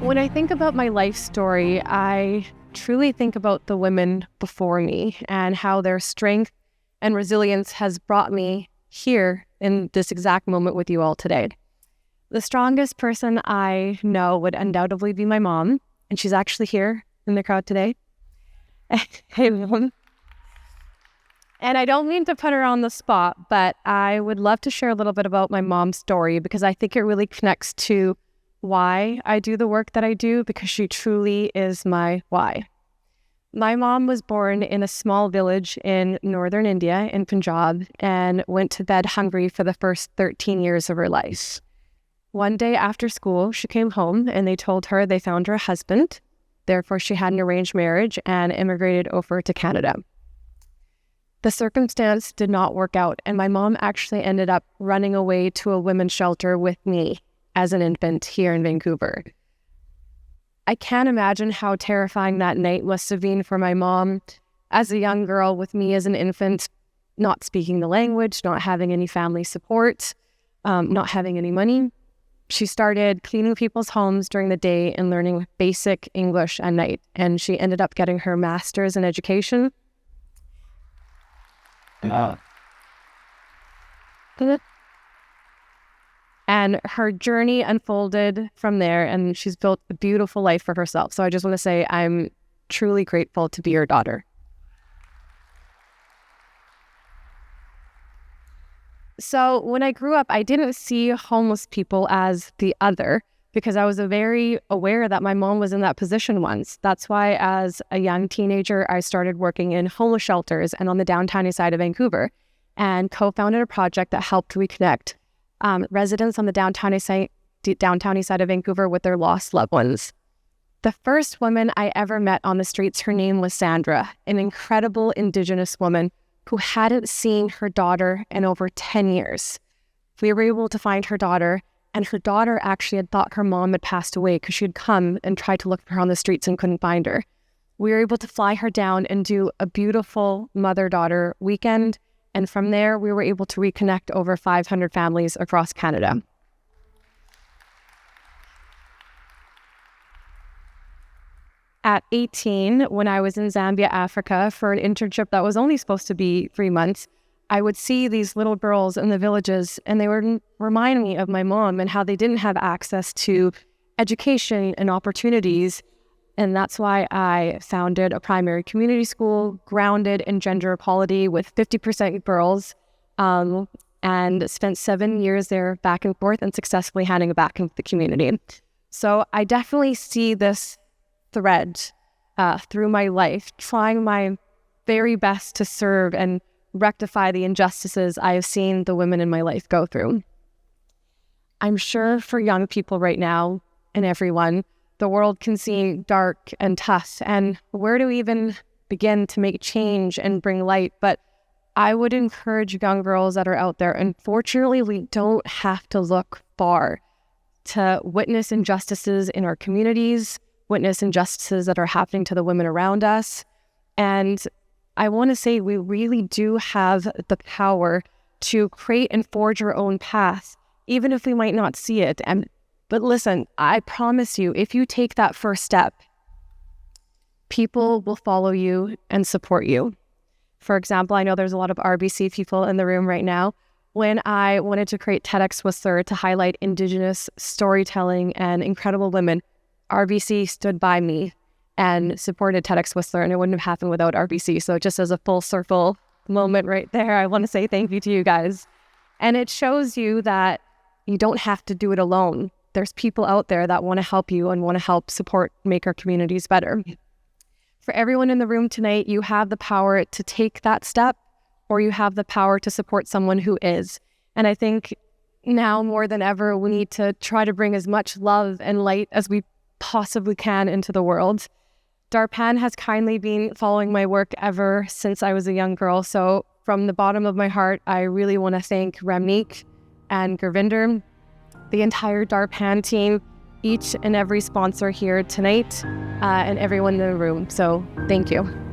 When I think about my life story, I truly think about the women before me and how their strength and resilience has brought me here in this exact moment with you all today. The strongest person I know would undoubtedly be my mom, and she's actually here in the crowd today. Hey, Mom. And I don't mean to put her on the spot, but I would love to share a little bit about my mom's story because I think it really connects to why I do the work that I do, because she truly is my why. My mom was born in a small village in northern India, in Punjab, and went to bed hungry for the first 13 years of her life. One day after school, she came home and they told her they found her husband. Therefore, she had an arranged marriage and immigrated over to Canada. The circumstance did not work out, and my mom actually ended up running away to a women's shelter with me as an infant here in Vancouver. I can't imagine how terrifying that night must have been for my mom as a young girl with me as an infant, not speaking the language, not having any family support, not having any money. She started cleaning people's homes during the day and learning basic English at night, and she ended up getting her master's in education. And her journey unfolded from there, and she's built a beautiful life for herself. So I just want to say I'm truly grateful to be her daughter. So when I grew up, I didn't see homeless people as the other because I was very aware that my mom was in that position once. That's why as a young teenager, I started working in homeless shelters and on the downtown side of Vancouver and co-founded a project that helped reconnect residents on the downtown side of Vancouver with their lost loved ones. The first woman I ever met on the streets, her name was Sandra, an incredible Indigenous woman who hadn't seen her daughter in over 10 years. We were able to find her daughter, and her daughter actually had thought her mom had passed away because she had come and tried to look for her on the streets and couldn't find her. We were able to fly her down and do a beautiful mother-daughter weekend. And from there, we were able to reconnect over 500 families across Canada. At 18, when I was in Zambia, Africa, for an internship that was only supposed to be 3 months, I would see these little girls in the villages, and they would remind me of my mom and how they didn't have access to education and opportunities. And that's why I founded a primary community school grounded in gender equality with 50% girls, and spent 7 years there back and forth and successfully handing it back into the community. So I definitely see this thread through my life, trying my very best to serve and rectify the injustices I have seen the women in my life go through. I'm sure for young people right now and everyone, the world can seem dark and tough, and where do we even begin to make change and bring light? But I would encourage young girls that are out there, unfortunately, we don't have to look far to witness injustices in our communities, witness injustices that are happening to the women around us. And I want to say we really do have the power to create and forge our own path, even if we might not see it. But listen, I promise you, if you take that first step, people will follow you and support you. For example, I know there's a lot of RBC people in the room right now. When I wanted to create TEDx Whistler to highlight Indigenous storytelling and incredible women, RBC stood by me and supported TEDx Whistler, and it wouldn't have happened without RBC. So just as a full circle moment right there, I want to say thank you to you guys. And it shows you that you don't have to do it alone. There's people out there that want to help you and want to help support, make our communities better. For everyone in the room tonight, you have the power to take that step, or you have the power to support someone who is. And I think now more than ever, we need to try to bring as much love and light as we possibly can into the world. DARPAN has kindly been following my work ever since I was a young girl. So from the bottom of my heart, I really want to thank Ramneek and Gurvinder, the entire DARPAN team, each and every sponsor here tonight, and everyone in the room. So thank you.